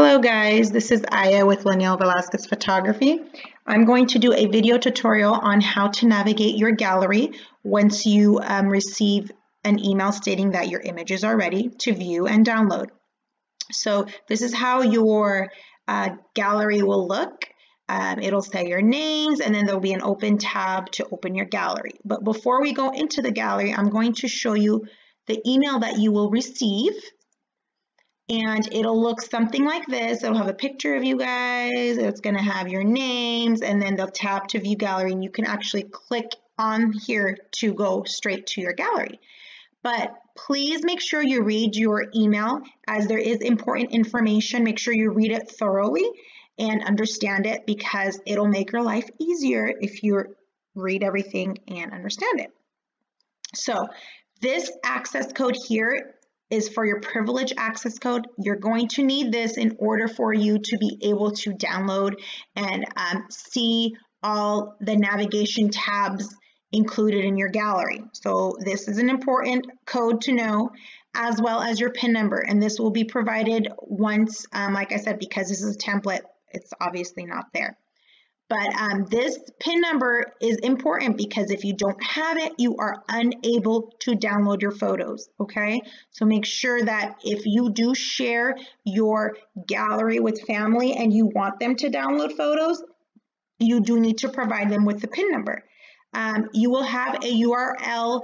Hello guys, this is Aya with Leniel Velasquez Photography. I'm going to do a video tutorial on how to navigate your gallery once you receive an email stating that your images are ready to view and download. So this is how your gallery will look. It'll say your names and then there'll be an open tab to open your gallery. But before we go into the gallery, I'm going to show you the email that you will receive. And it'll look something like this. It'll have a picture of you guys. It's going to have your names, and then they'll tap to view gallery, and you can actually click on here to go straight to your gallery. But please make sure you read your email, as there is important information. Make sure you read it thoroughly and understand it, because it'll make your life easier if you read everything and understand it. So this access code here is for your privilege access code. You're going to need this in order for you to be able to download and see all the navigation tabs included in your gallery. So this is an important code to know, as well as your PIN number. And this will be provided once, like I said, because this is a template, it's obviously not there. But this PIN number is important, because if you don't have it, you are unable to download your photos, okay? So make sure that if you do share your gallery with family and you want them to download photos, you do need to provide them with the PIN number. You will have a URL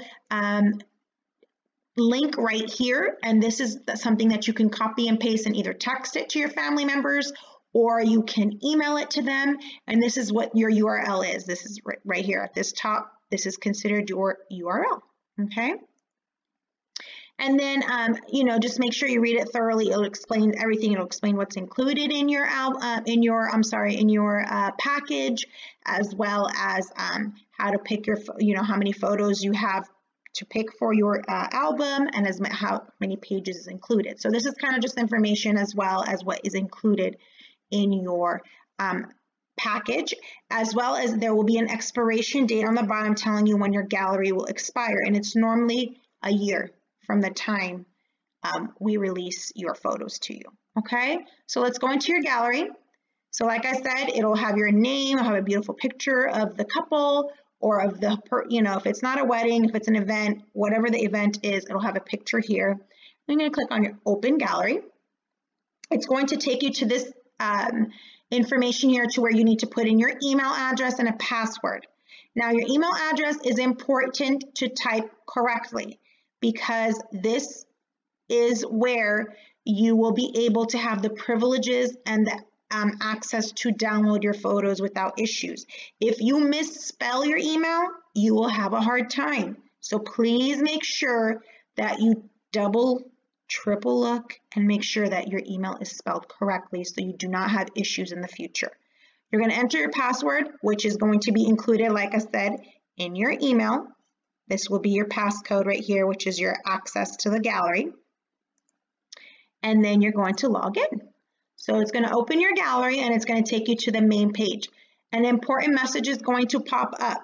link right here, and this is something that you can copy and paste and either text it to your family members, or you can email it to them, and this is what your URL is. This is right here at this top. This is considered your URL, okay? And then, just make sure you read it thoroughly. It'll explain everything. It'll explain what's included in your package, as well as how to pick your, how many photos you have to pick for your album, and how many pages is included. So this is kind of just information, as well as what is included in your package, as well as there will be an expiration date on the bottom telling you when your gallery will expire, and it's normally a year from the time we release your photos to you. Okay, so let's go into your gallery. So like I said, it'll have your name, it'll have a beautiful picture of the couple, or of the, if it's not a wedding, if it's an event, whatever the event is, it'll have a picture here. I'm going to click on your open gallery. It's going to take you to this information here to where you need to put in your email address and a password. Now, your email address is important to type correctly, because this is where you will be able to have the privileges and the access to download your photos without issues. If you misspell your email, you will have a hard time. So please make sure that you triple look and make sure that your email is spelled correctly, so you do not have issues in the future. You're going to enter your password, which is going to be included, like I said, in your email. This will be your passcode right here, which is your access to the gallery. And then you're going to log in. So it's going to open your gallery, and it's going to take you to the main page. An important message is going to pop up.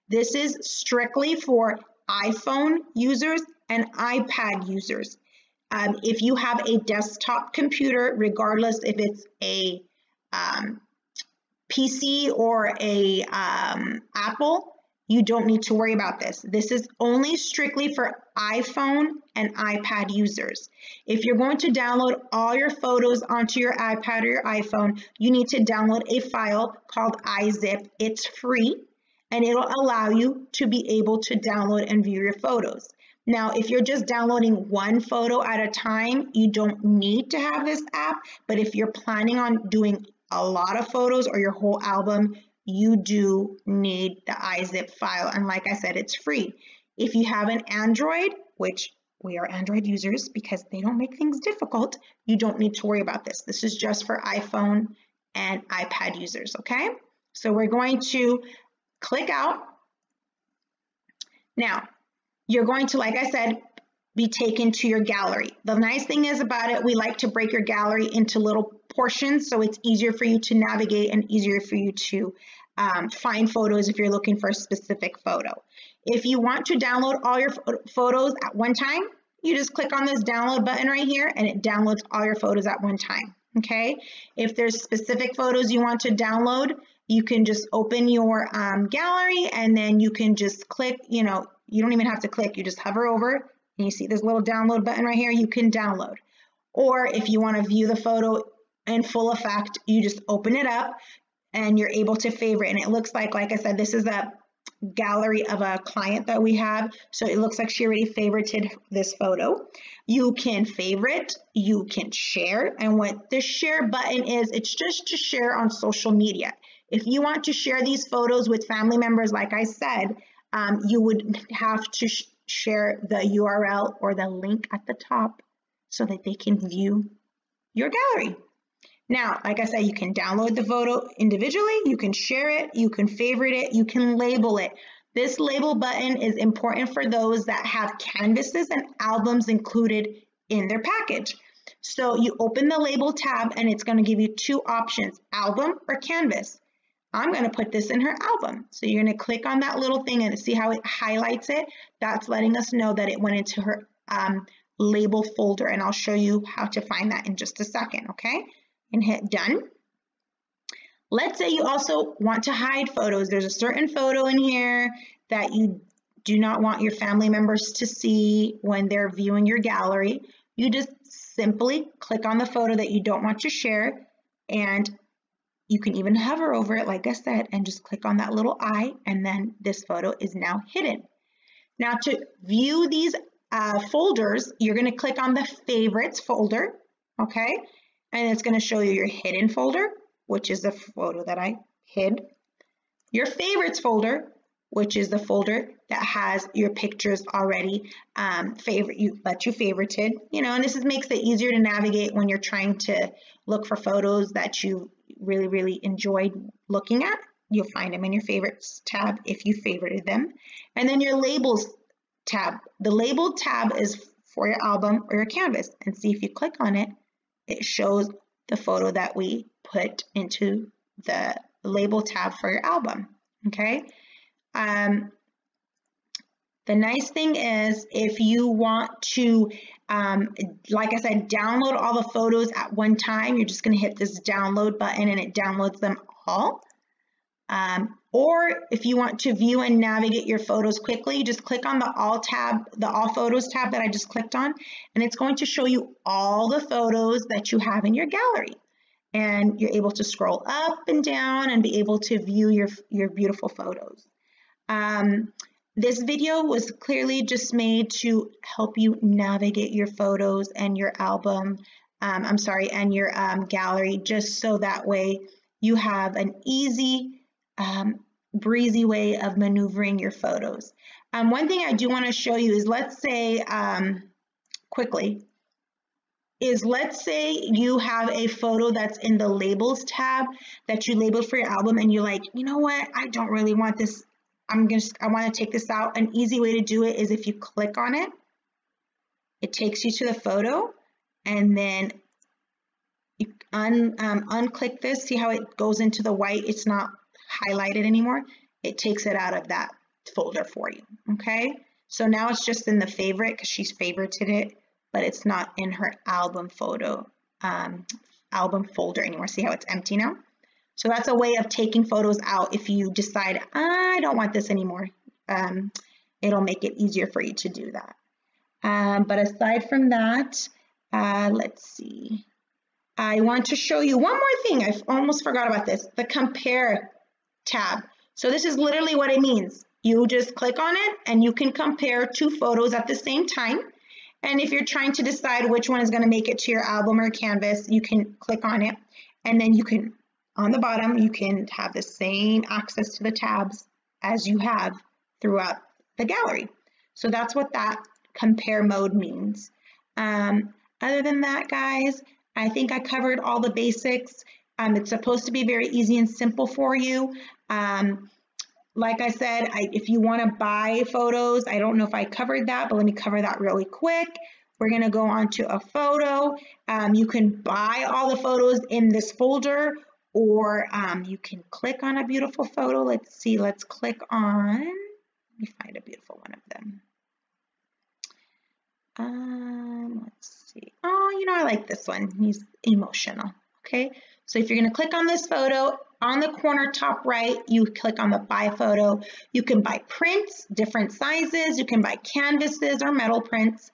This is strictly for iPhone users and iPad users. If you have a desktop computer, regardless if it's a PC or a Apple, you don't need to worry about this. This is only strictly for iPhone and iPad users. If you're going to download all your photos onto your iPad or your iPhone, you need to download a file called iZip. It's free, and it'll allow you to be able to download and view your photos. Now, if you're just downloading one photo at a time, you don't need to have this app, but if you're planning on doing a lot of photos or your whole album, you do need the iZip file, and like I said, it's free. If you have an Android, which we are Android users because they don't make things difficult, you don't need to worry about this. This is just for iPhone and iPad users, okay? So we're going to click out. Now, you're going to, like I said, be taken to your gallery. The nice thing is about it, we like to break your gallery into little portions, so it's easier for you to navigate and easier for you to find photos if you're looking for a specific photo. If you want to download all your photos at one time, you just click on this download button right here, and it downloads all your photos at one time, Okay, if there's specific photos you want to download, you can just open your gallery and then you can just click, you don't even have to click, you just hover over and you see this little download button right here, you can download. Or if you want to view the photo in full effect, you just open it up and you're able to favorite. And it looks like I said, this is a gallery of a client that we have. So it looks like she already favorited this photo. You can favorite, you can share. And what the share button is, it's just to share on social media. If you want to share these photos with family members, like I said, you would have to share the URL or the link at the top so that they can view your gallery. Now, like I said, you can download the photo individually, you can share it, you can favorite it, you can label it. This label button is important for those that have canvases and albums included in their package. So you open the label tab and it's going to give you two options, album or canvas. I'm going to put this in her album. So you're going to click on that little thing and see how it highlights it. That's letting us know that it went into her label folder, and I'll show you how to find that in just a second, okay? And hit done. Let's say you also want to hide photos. There's a certain photo in here that you do not want your family members to see when they're viewing your gallery. You just simply click on the photo that you don't want to share, and you can even hover over it, like I said, and just click on that little eye, and then this photo is now hidden. Now to view these folders, you're going to click on the favorites folder, okay? And it's going to show you your hidden folder, which is the photo that I hid. Your favorites folder, which is the folder that has your pictures already let you favorited. And this makes it easier to navigate when you're trying to look for photos that you really, really enjoyed looking at. You'll find them in your favorites tab if you favorited them. And then your labels tab. The labeled tab is for your album or your canvas. And see, if you click on it, it shows the photo that we put into the label tab for your album, okay? The nice thing is, if you want to, like I said, download all the photos at one time, you're just gonna hit this download button and it downloads them all. Or if you want to view and navigate your photos quickly, just click on the All tab, the All Photos tab that I just clicked on, and it's going to show you all the photos that you have in your gallery. And you're able to scroll up and down and be able to view your beautiful photos. This video was clearly just made to help you navigate your photos and your album, and your gallery, just so that way you have an easy, breezy way of maneuvering your photos. One thing I do want to show you is, let's say, let's say you have a photo that's in the labels tab that you labeled for your album, and you're like, you know what, I don't really want this. I want to take this out. An easy way to do it is if you click on it, it takes you to the photo, and then you unclick this. See how it goes into the white? It's not highlighted anymore. It takes it out of that folder for you, okay? So now it's just in the favorite because she's favorited it, but it's not in her album folder anymore. See how it's empty now? So that's a way of taking photos out if you decide, I don't want this anymore. It'll make it easier for you to do that. But aside from that, let's see. I want to show you one more thing. I almost forgot about this, the compare tab. So this is literally what it means. You just click on it and you can compare two photos at the same time. And if you're trying to decide which one is going to make it to your album or canvas, you can click on it, and then you can, on the bottom, you can have the same access to the tabs as you have throughout the gallery. So that's what that compare mode means. Other than that, guys, I think I covered all the basics. It's supposed to be very easy and simple for you. Like I said, if you want to buy photos, I don't know if I covered that, but let me cover that really quick. We're going to go on to a photo. You can buy all the photos in this folder, or you can click on a beautiful photo. Let's see, let's click on, let me find a beautiful one of them. Let's see. Oh, I like this one. He's emotional. Okay, so if you're going to click on this photo, on the corner top right, you click on the buy photo. You can buy prints, different sizes. You can buy canvases or metal prints.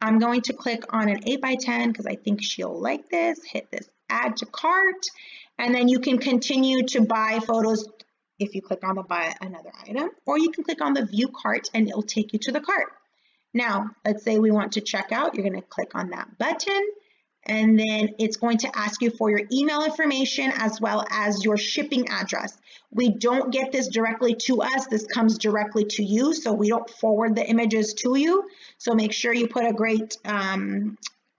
I'm going to click on an 8x10 because I think she'll like this. Hit this add to cart, and then you can continue to buy photos if you click on the buy another item, or you can click on the view cart and it'll take you to the cart. Now, let's say we want to check out. You're going to click on that button, and then it's going to ask you for your email information as well as your shipping address. We don't get this directly to us. This comes directly to you, so we don't forward the images to you. So make sure you put a great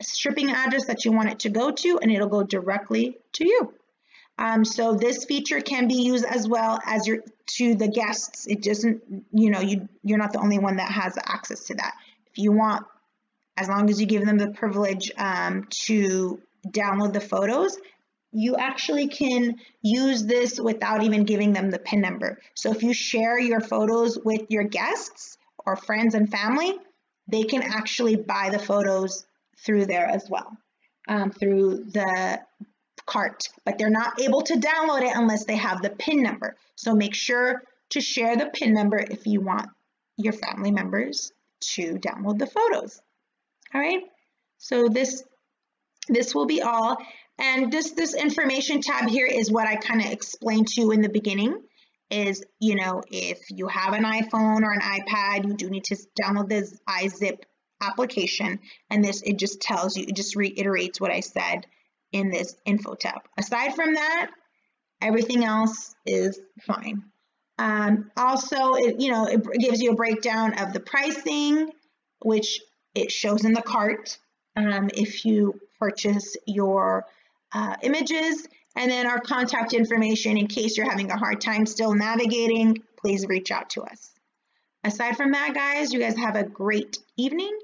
shipping address that you want it to go to, and it'll go directly to you. So this feature can be used as well as to the guests. It doesn't, you're not the only one that has access to that. If you want, as long as you give them the privilege to download the photos, you actually can use this without even giving them the PIN number. So if you share your photos with your guests or friends and family, they can actually buy the photos through there as well, through the cart, but they're not able to download it unless they have the PIN number. So make sure to share the PIN number if you want your family members to download the photos. All right, so this will be all. And this information tab here is what I kind of explained to you in the beginning is, if you have an iPhone or an iPad, you do need to download this iZip application. And it just tells you, it just reiterates what I said in this info tab. Aside from that, everything else is fine. Also, it gives you a breakdown of the pricing, which it shows in the cart if you purchase your images, and then our contact information in case you're having a hard time still navigating, please reach out to us. Aside from that, guys, you guys have a great evening.